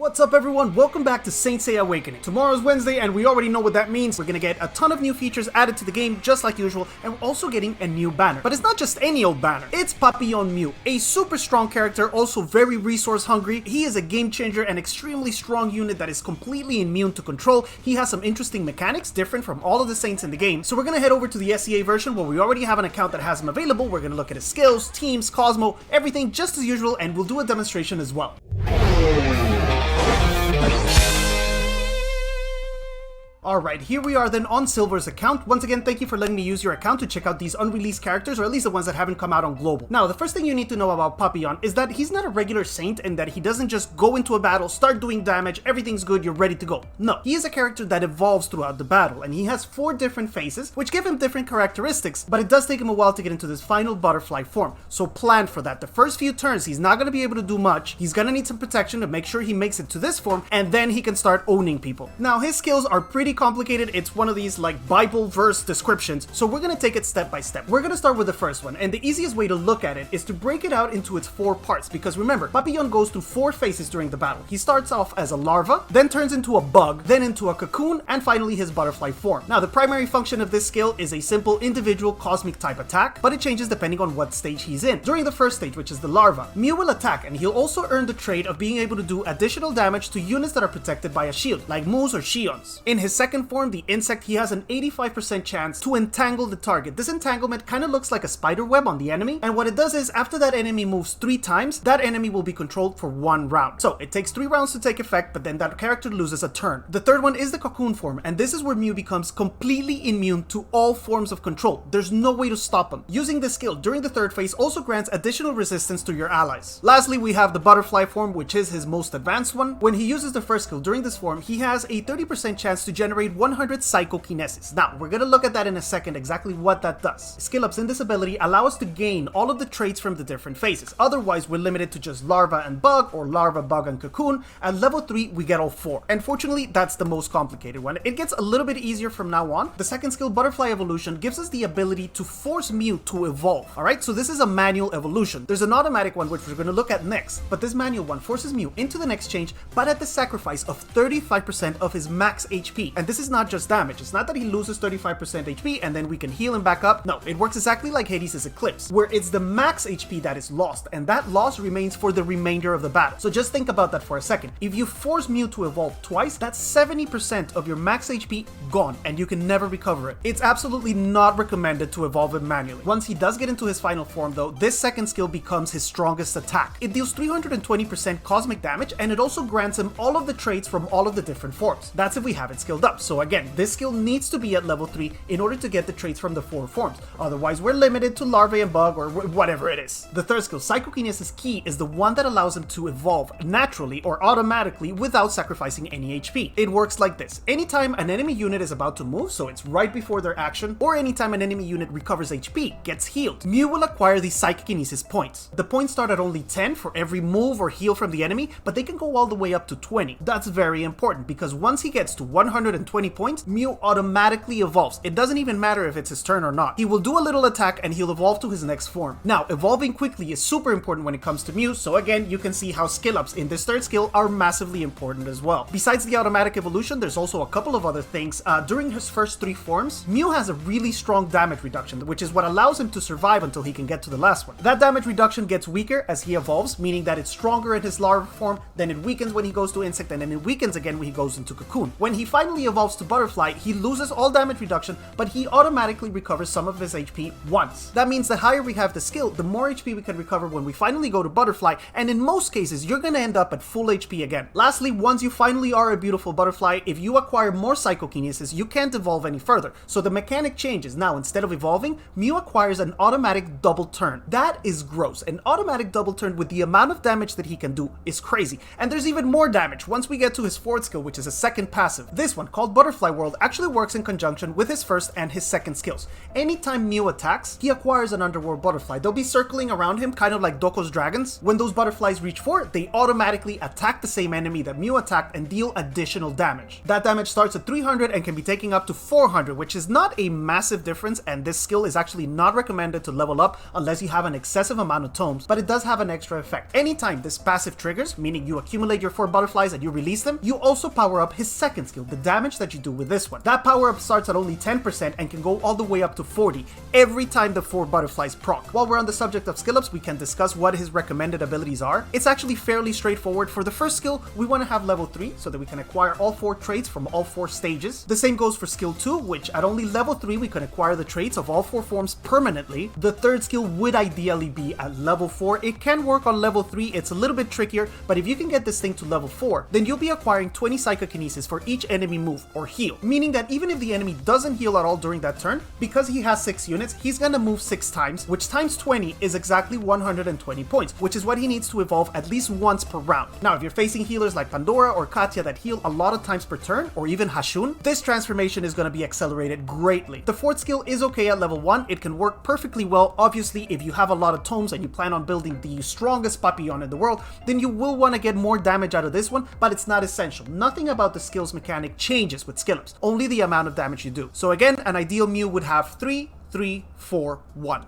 What's up everyone, welcome back to Saint Seiya Awakening. Tomorrow's Wednesday and we already know what that means. We're gonna get a ton of new features added to the game just like usual, and we're also getting a new banner. But it's not just any old banner, it's PAPILLON MYU, a super strong character, also very resource hungry. He is a game changer, an extremely strong unit that is completely immune to control. He has some interesting mechanics, different from all of the Saints in the game. So we're gonna head over to the SEA version where we already have an account that has him available. We're gonna look at his skills, teams, Cosmo, everything just as usual, and we'll do a demonstration as well. Alright, here we are then on Silver's account. Once again, thank you for letting me use your account to check out these unreleased characters, or at least the ones that haven't come out on Global. Now, the first thing you need to know about PAPILLON is that he's not a regular Saint and that he doesn't just go into a battle, start doing damage, everything's good, you're ready to go. No, he is a character that evolves throughout the battle, and he has 4 different phases, which give him different characteristics, but it does take him a while to get into this final butterfly form, so plan for that. The first few turns, he's not going to be able to do much, he's going to need some protection to make sure he makes it to this form, and then he can start owning people. Now, his skills are pretty complicated. It's one of these like Bible verse descriptions, so we're gonna take it step by step. We're gonna start with the first one, and the easiest way to look at it is to break it out into its 4 parts, because remember, PAPILLON goes through 4 phases during the battle. He starts off as a larva, then turns into a bug, then into a cocoon, and finally his butterfly form. Now, the primary function of this skill is a simple individual cosmic type attack, but it changes depending on what stage he's in. During the first stage, which is the larva, MYU will attack, and he'll also earn the trait of being able to do additional damage to units that are protected by a shield, like Moos or Shions. In his second form, the insect, he has an 85% chance to entangle the target. This entanglement kind of looks like a spider web on the enemy, and what it does is after that enemy moves 3 times, that enemy will be controlled for 1 round. So it takes 3 rounds to take effect, but then that character loses a turn. The third one is the cocoon form, and this is where MYU becomes completely immune to all forms of control. There's no way to stop him. Using this skill during the third phase also grants additional resistance to your allies. Lastly, we have the butterfly form, which is his most advanced one. When he uses the first skill during this form, he has a 30% chance to generate 100 psychokinesis. Now, we're gonna look at that in a second, exactly what that does. Skill ups in this ability allow us to gain all of the traits from the different phases. Otherwise, we're limited to just larva and bug, or larva, bug, and cocoon. At level 3, we get all 4. And fortunately, that's the most complicated one. It gets a little bit easier from now on. The second skill, Butterfly Evolution, gives us the ability to force MYU to evolve. Alright, so this is a manual evolution. There's an automatic one, which we're gonna look at next, but this manual one forces MYU into the next change, but at the sacrifice of 35% of his max HP. And this is not just damage. It's not that he loses 35% HP and then we can heal him back up. No, it works exactly like Hades' Eclipse, where it's the max HP that is lost, and that loss remains for the remainder of the battle. So just think about that for a second. If you force MYU to evolve twice, that's 70% of your max HP gone, and you can never recover it. It's absolutely not recommended to evolve him manually. Once he does get into his final form though, this second skill becomes his strongest attack. It deals 320% cosmic damage, and it also grants him all of the traits from all of the different forms. That's if we have it skilled up. So again, this skill needs to be at level 3 in order to get the traits from the 4 forms. Otherwise, we're limited to larvae and bug, or whatever it is. The third skill, Psychokinesis Key, is the one that allows him to evolve naturally or automatically without sacrificing any HP. It works like this. Anytime an enemy unit is about to move, so it's right before their action, or anytime an enemy unit recovers HP, gets healed, MYU will acquire these Psychokinesis points. The points start at only 10 for every move or heal from the enemy, but they can go all the way up to 20. That's very important, because once he gets to 120 points, MYU automatically evolves. It doesn't even matter if it's his turn or not. He will do a little attack and he'll evolve to his next form. Now, evolving quickly is super important when it comes to MYU, so again, you can see how skill ups in this third skill are massively important as well. Besides the automatic evolution, there's also a couple of other things. During his first 3 forms, MYU has a really strong damage reduction, which is what allows him to survive until he can get to the last one. That damage reduction gets weaker as he evolves, meaning that it's stronger in his larva form, then it weakens when he goes to insect, and then it weakens again when he goes into cocoon. When he finally evolves to butterfly, he loses all damage reduction, but he automatically recovers some of his HP once. That means the higher we have the skill, the more HP we can recover when we finally go to butterfly, and in most cases, you're gonna end up at full HP again. Lastly, once you finally are a beautiful butterfly, if you acquire more Psychokinesis, you can't evolve any further. So the mechanic changes. Now, instead of evolving, MYU acquires an automatic double turn. That is gross. An automatic double turn with the amount of damage that he can do is crazy. And there's even more damage once we get to his fourth skill, which is a second passive. This one, called called Butterfly World actually works in conjunction with his first and his second skills. Anytime MYU attacks, he acquires an underworld butterfly. They'll be circling around him, kind of like Doko's dragons. When those butterflies reach 4, they automatically attack the same enemy that MYU attacked and deal additional damage. That damage starts at 300 and can be taken up to 400, which is not a massive difference, and this skill is actually not recommended to level up unless you have an excessive amount of tomes, but it does have an extra effect. Anytime this passive triggers, meaning you accumulate your 4 butterflies and you release them, you also power up his second skill, the damage that you do with this one. That power up starts at only 10% and can go all the way up to 40 every time the 4 butterflies proc. While we're on the subject of skill ups, we can discuss what his recommended abilities are. It's actually fairly straightforward. For the first skill, we want to have level 3 so that we can acquire all 4 traits from all 4 stages. The same goes for skill 2, which at only level 3 we can acquire the traits of all 4 forms permanently. The third skill would ideally be at level 4. It can work on level 3, it's a little bit trickier, but if you can get this thing to level 4, then you'll be acquiring 20 psychokinesis for each enemy move or heal, meaning that even if the enemy doesn't heal at all during that turn, because he has 6 units, he's gonna move 6 times, which times 20 is exactly 120 points, which is what he needs to evolve at least once per round. Now, if you're facing healers like Pandora or Katya that heal a lot of times per turn, or even Hashun, this transformation is gonna be accelerated greatly. The fourth skill is okay at level 1, it can work perfectly well. Obviously, if you have a lot of tomes and you plan on building the strongest Papillon in the world, then you will want to get more damage out of this one, but it's not essential. Nothing about the skills mechanic changes with skill ups, only the amount of damage you do. So again, an ideal MYU would have 3, 3, 4, 1.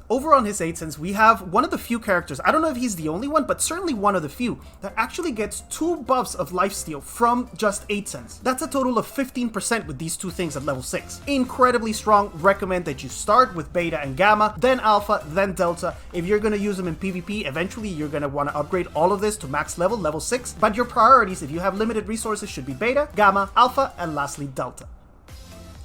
Over on his 8 cents, we have one of the few characters, I don't know if he's the only one, but certainly one of the few, that actually gets 2 buffs of lifesteal from just 8 cents. That's a total of 15% with these 2 things at level 6. Incredibly strong. Recommend that you start with beta and gamma, then alpha, then delta. If you're going to use them in PvP, eventually you're going to want to upgrade all of this to max level, level 6, but your priorities, if you have limited resources, should be beta, gamma, alpha, and lastly delta.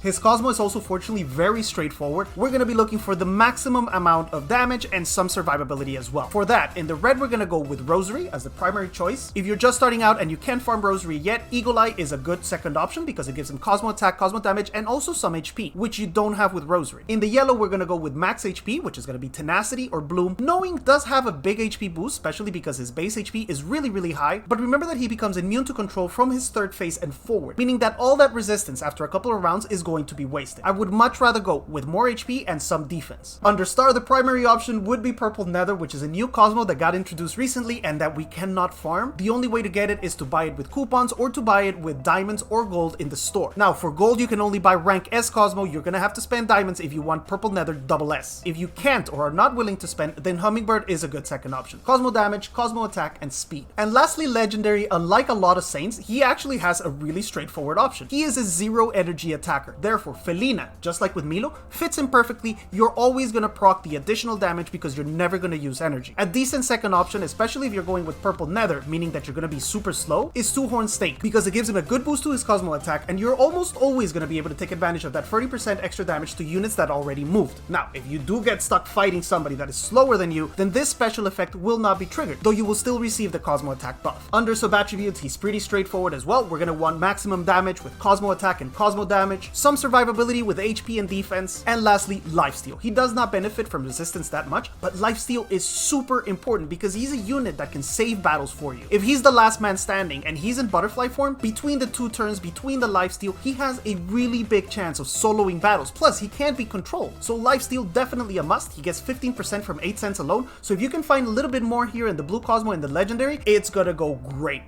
His Cosmo is also fortunately very straightforward. We're going to be looking for the maximum amount of damage and some survivability as well. For that, in the red, we're going to go with Rosary as the primary choice. If you're just starting out and you can't farm Rosary yet, Eagle Eye is a good second option because it gives him Cosmo attack, Cosmo damage, and also some HP, which you don't have with Rosary. In the yellow, we're going to go with Max HP, which is going to be Tenacity or Bloom. Knowing does have a big HP boost, especially because his base HP is really high, but remember that he becomes immune to control from his third phase and forward, meaning that all that resistance after a couple of rounds is going to be wasted. I would much rather go with more HP and some defense. Under Star, the primary option would be Purple Nether, which is a new Cosmo that got introduced recently and that we cannot farm. The only way to get it is to buy it with coupons or to buy it with diamonds or gold in the store. Now, for gold, you can only buy rank S Cosmo. You're gonna have to spend diamonds if you want Purple Nether SS. If you can't or are not willing to spend, then Hummingbird is a good second option. Cosmo damage, Cosmo attack, and speed. And lastly, Legendary, unlike a lot of Saints, he actually has a really straightforward option. He is a 0 energy attacker. Therefore, Felina, just like with Milo, fits him perfectly. You're always gonna proc the additional damage because you're never gonna use energy. A decent second option, especially if you're going with Purple Nether, meaning that you're gonna be super slow, is Two Horn Stake, because it gives him a good boost to his Cosmo attack, and you're almost always gonna be able to take advantage of that 30% extra damage to units that already moved. Now, if you do get stuck fighting somebody that is slower than you, then this special effect will not be triggered, though you will still receive the Cosmo attack buff. Under sub attributes, he's pretty straightforward as well. We're gonna want maximum damage with Cosmo attack and Cosmo damage, some survivability with HP and defense, and lastly, lifesteal. He does not benefit from resistance that much, but lifesteal is super important because he's a unit that can save battles for you. If he's the last man standing and he's in butterfly form, between the 2 turns, between the lifesteal, he has a really big chance of soloing battles. Plus, he can't be controlled, so lifesteal definitely a must. He gets 15% from 8 cents alone, so if you can find a little bit more here in the blue Cosmo and the legendary, it's gonna go great.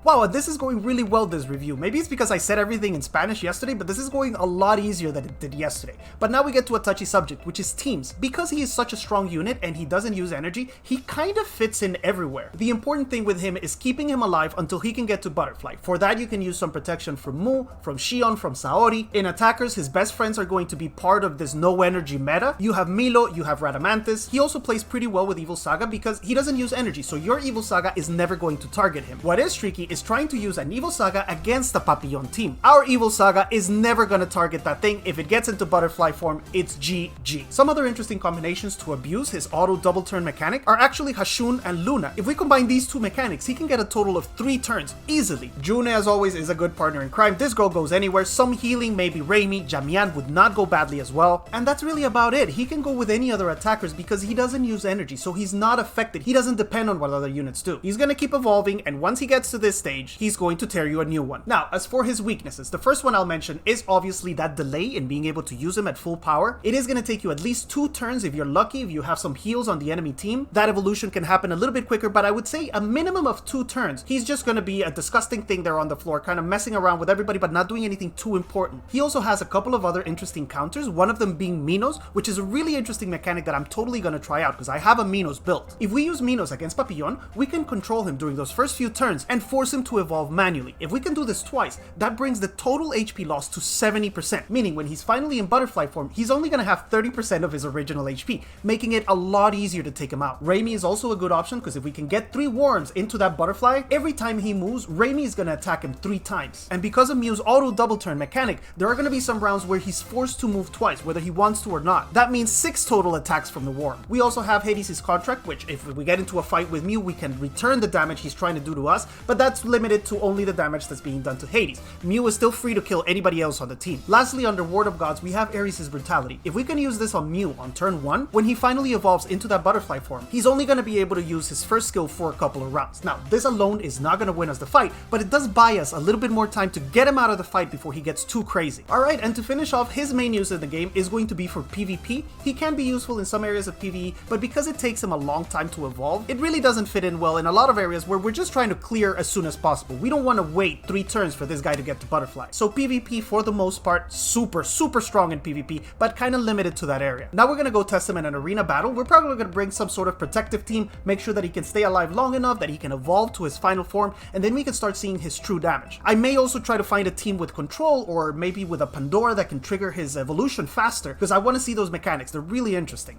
Wow, this is going really well, this review. Maybe it's because I said everything in Spanish yesterday, but this is going a lot easier than it did yesterday. But now we get to a touchy subject, which is teams. Because he is such a strong unit and he doesn't use energy, he kind of fits in everywhere. The important thing with him is keeping him alive until he can get to Butterfly. For that, you can use some protection from Mu, from Shion, from Saori. In attackers, his best friends are going to be part of this no energy meta. You have Milo, you have Radamantis. He also plays pretty well with Evil Saga because he doesn't use energy, so your Evil Saga is never going to target him. What is tricky is trying to use an Evil Saga against the Papillon team. Our Evil Saga is never gonna target that thing. If it gets into butterfly form, it's GG. Some other interesting combinations to abuse his auto double turn mechanic are actually Hashun and Luna. If we combine these 2 mechanics, he can get a total of 3 turns easily. June, as always, is a good partner in crime. This girl goes anywhere. Some healing, maybe Raimi. Jamian would not go badly as well. And that's really about it. He can go with any other attackers because he doesn't use energy, so he's not affected. He doesn't depend on what other units do. He's gonna keep evolving, and once he gets to this stage, he's going to tear you a new one. Now, as for his weaknesses, the first one I'll mention is obviously that delay in being able to use him at full power. It is going to take you at least 2 turns if you're lucky, if you have some heals on the enemy team. That evolution can happen a little bit quicker, but I would say a minimum of 2 turns. He's just going to be a disgusting thing there on the floor, kind of messing around with everybody, but not doing anything too important. He also has a couple of other interesting counters, one of them being Minos, which is a really interesting mechanic that I'm totally going to try out because I have a Minos built. If we use Minos against Papillon, we can control him during those first few turns and force him to evolve manually. If we can do this twice, that brings the total HP loss to 70%, meaning when he's finally in butterfly form, he's only going to have 30% of his original HP, making it a lot easier to take him out. Raimi is also a good option because if we can get 3 worms into that butterfly, every time he moves, Raimi is going to attack him 3 times. And because of Mew's auto double turn mechanic, there are going to be some rounds where he's forced to move twice, whether he wants to or not. That means 6 total attacks from the worm. We also have Hades' contract, which if we get into a fight with Mew, we can return the damage he's trying to do to us, but that's limited to only the damage that's being done to Hades. Mew is still free to kill anybody else on the team. Lastly, under Ward of Gods, we have Ares' Brutality. If we can use this on Mew on turn 1, when he finally evolves into that butterfly form, he's only going to be able to use his first skill for a couple of rounds. Now, this alone is not going to win us the fight, but it does buy us a little bit more time to get him out of the fight before he gets too crazy. Alright, and to finish off, his main use in the game is going to be for PvP. He can be useful in some areas of PvE, but because it takes him a long time to evolve, it really doesn't fit in well in a lot of areas where we're just trying to clear as soon as possible. We don't want to wait 3 turns for this guy to get to butterfly. So PvP, for the most part, super strong in PvP, but kind of limited to that area. Now we're going to go test him in an arena battle. We're probably going to bring some sort of protective team, make sure that he can stay alive long enough that he can evolve to his final form, and then we can start seeing his true damage. I may also try to find a team with control, or maybe with a Pandora that can trigger his evolution faster, because I want to see those mechanics. They're really interesting.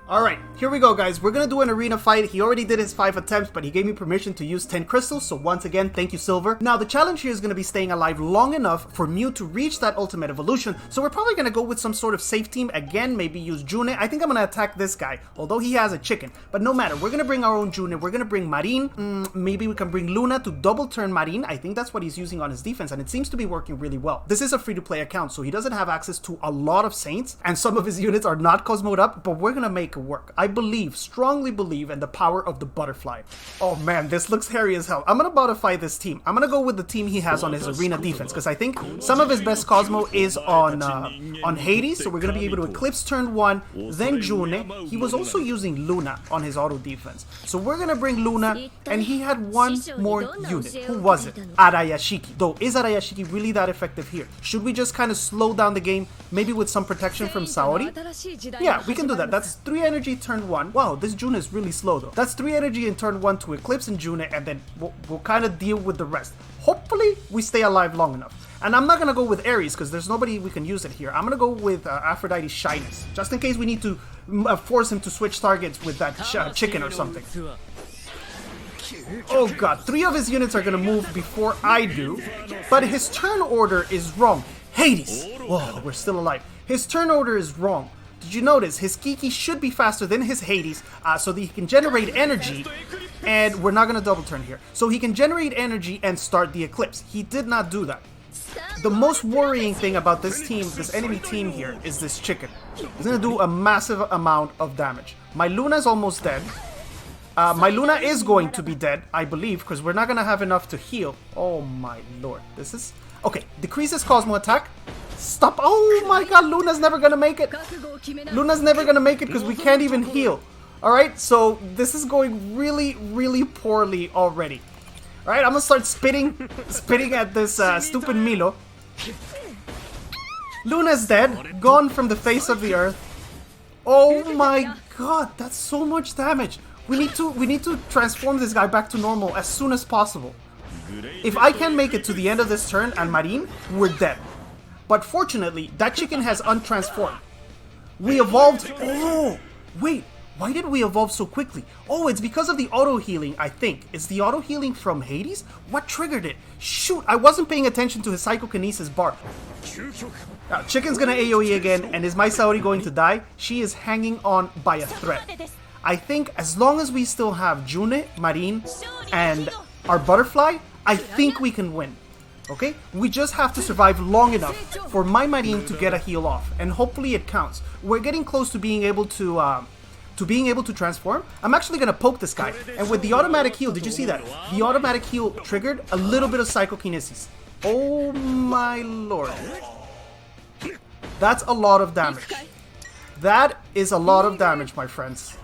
Alright, here we go guys, we're gonna do an arena fight. He already did his 5 attempts, but he gave me permission to use 10 crystals, so once again, thank you Silver. Now the challenge here is gonna be staying alive long enough for Mew to reach that ultimate evolution, so we're probably gonna go with some sort of safe team again, maybe use June. I think I'm gonna attack this guy, although he has a chicken, but no matter, we're gonna bring our own June, we're gonna bring Marine, maybe we can bring Luna to double turn Marine. I think that's what he's using on his defense, and it seems to be working really well. This is a free-to-play account, so he doesn't have access to a lot of Saints, and some of his units are not Cosmoed up, but we're gonna make it work. I strongly believe in the power of the butterfly. Oh man, this looks hairy as hell. I'm gonna butterfly this team. I'm gonna go with the team he has on his arena defense, because I think some of his best Cosmo is on Hades, so we're gonna be able to Eclipse turn 1, then June. He was also using Luna on his auto defense. So we're gonna bring Luna, and he had one more unit. Who was it? Arayashiki. Though, is Arayashiki really that effective here? Should we just kind of slow down the game, maybe with some protection from Saori? Yeah, we can do that. That's 3 energy turn 1. Wow, this June is really slow though. That's 3 energy in turn 1 to Eclipse and June, and then we'll kind of deal with the rest. Hopefully, we stay alive long enough. And I'm not going to go with Ares because there's nobody we can use it here. I'm going to go with Aphrodite's Shyness, just in case we need to force him to switch targets with that chicken or something. Oh god, 3 of his units are going to move before I do, but his turn order is wrong. Hades! Whoa, we're still alive. His turn order is wrong. Did you notice his Kiki should be faster than his Hades so that he can generate energy, and we're not going to double turn here. So he can generate energy and start the Eclipse. He did not do that. The most worrying thing about this team, this enemy team here, is this chicken. He's going to do a massive amount of damage. My Luna's almost dead. My Luna is going to be dead, I believe, because we're not going to have enough to heal. Oh my lord. This is... Okay, decreases Cosmo attack. Stop. Oh my god, Luna's never gonna make it. Luna's never gonna make it because we can't even heal. Alright, so this is going really poorly already. Alright, I'm gonna start spitting at this stupid Milo. Luna's dead, gone from the face of the earth. Oh my god, that's so much damage. We need to transform this guy back to normal as soon as possible. If I can make it to the end of this turn and Marine, we're dead. But fortunately, that chicken has untransformed. We evolved... Oh! Wait, why did we evolve so quickly? Oh, it's because of the auto-healing, I think. It's the auto-healing from Hades? What triggered it? Shoot, I wasn't paying attention to his psychokinesis bar. Chicken's gonna AoE again, and is my Saori going to die? She is hanging on by a thread. I think as long as we still have June, Marine, and our butterfly, I think we can win. Okay? We just have to survive long enough for my Marine to get a heal off, and hopefully it counts. We're getting close to being able to to being able to transform, I'm actually gonna poke this guy. And with the automatic heal, did you see that? The automatic heal triggered a little bit of psychokinesis. Oh my lord. That's a lot of damage. That is a lot of damage, my friends.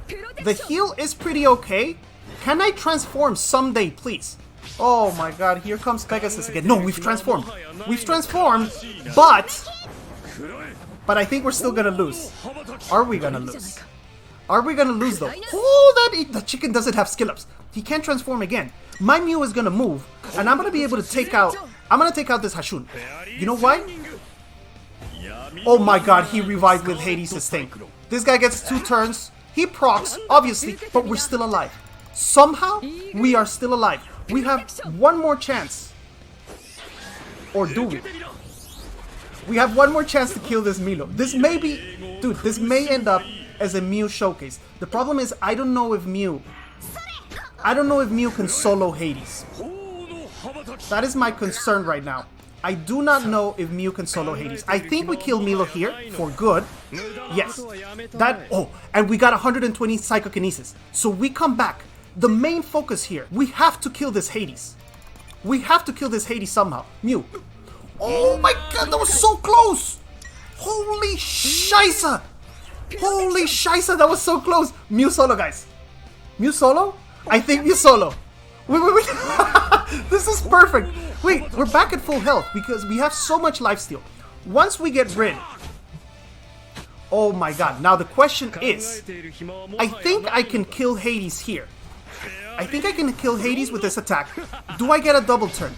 The heal is pretty okay. Can I transform someday, please? Oh my god, here comes Pegasus again. No, we've transformed. We've transformed, but I think we're still gonna lose. Are we gonna lose? Are we gonna lose though? Oh, that chicken doesn't have skill ups. He can't transform again. My Mew is gonna move, and I'm gonna be able to take out. I'm gonna take out this Hashun. You know why? Oh my god, he revived with Hades' thing. This guy gets 2 turns. He procs, obviously, but we're still alive. Somehow, we are still alive. We have one more chance. Or do we? We have one more chance to kill this Milo. This may be... Dude, this may end up as a Mew showcase. The problem is, I don't know if Mew can solo Hades. That is my concern right now. I do not know if Mew can solo Hades. I think we kill Milo here for good. Yes. Oh, and we got 120 psychokinesis. So we come back. The main focus here, we have to kill this Hades. We have to kill this Hades somehow. Mew. Oh my god, that was so close! Holy scheisse! Holy scheisse, that was so close! Mew solo, guys. Mew solo? I think Mew solo. Wait. This is perfect. Wait, we're back at full health because we have so much lifesteal. Once we get rid... Oh my god, now the question is... I think I can kill Hades here. I think I can kill Hades with this attack. Do I get a double turn?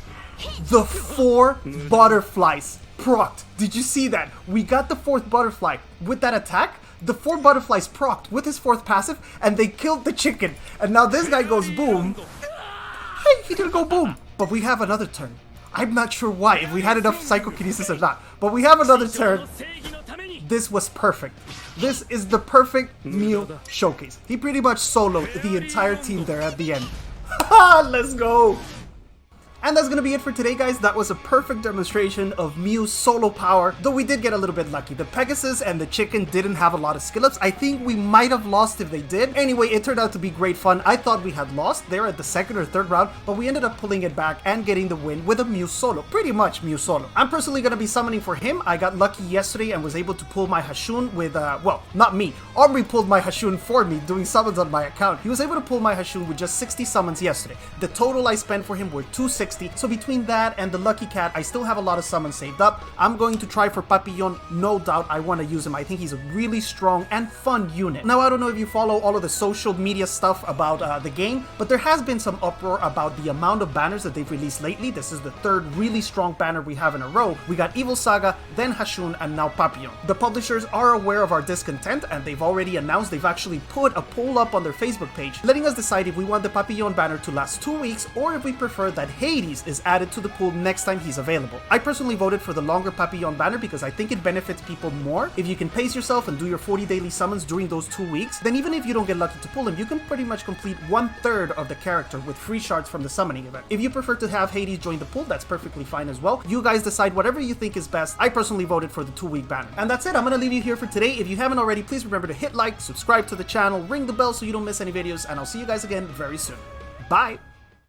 The 4 butterflies procced. Did you see that? We got the 4th butterfly with that attack. The 4 butterflies procced with his 4th passive, and they killed the chicken. And now this guy goes boom. Hey, he didn't go boom. But we have another turn. I'm not sure why, if we had enough psychokinesis or not. But we have another turn. This was perfect. This is the perfect Mew showcase. He pretty much soloed the entire team there at the end. Let's go! And that's gonna be it for today, guys. That was a perfect demonstration of Mew's solo power, though we did get a little bit lucky. The Pegasus and the chicken didn't have a lot of skill ups. I think we might have lost if they did. Anyway, it turned out to be great fun. I thought we had lost there at the 2nd or 3rd round, but we ended up pulling it back and getting the win with a Mew solo. Pretty much Mew solo. I'm personally gonna be summoning for him. I got lucky yesterday and was able to pull my Hashun with, well, not me. Aubrey pulled my Hashun for me, doing summons on my account. He was able to pull my Hashun with just 60 summons yesterday. The total I spent for him were 260. So between that and the Lucky Cat, I still have a lot of summons saved up. I'm going to try for Papillon. No doubt I want to use him. I think he's a really strong and fun unit. Now, I don't know if you follow all of the social media stuff about the game, but there has been some uproar about the amount of banners that they've released lately. This is the 3rd really strong banner we have in a row. We got Evil Saga, then Hashun, and now Papillon. The publishers are aware of our discontent, and they've already announced they've actually put a poll up on their Facebook page, letting us decide if we want the Papillon banner to last 2 weeks, or if we prefer that Hades is added to the pool next time he's available. I personally voted for the longer Papillon banner because I think it benefits people more. If you can pace yourself and do your 40 daily summons during those 2 weeks, then even if you don't get lucky to pull him, you can pretty much complete 1/3 of the character with free shards from the summoning event. If you prefer to have Hades join the pool, that's perfectly fine as well. You guys decide whatever you think is best. I personally voted for the 2-week banner. And that's it. I'm gonna leave you here for today. If you haven't already, please remember to hit like, subscribe to the channel, ring the bell so you don't miss any videos, and I'll see you guys again very soon. Bye!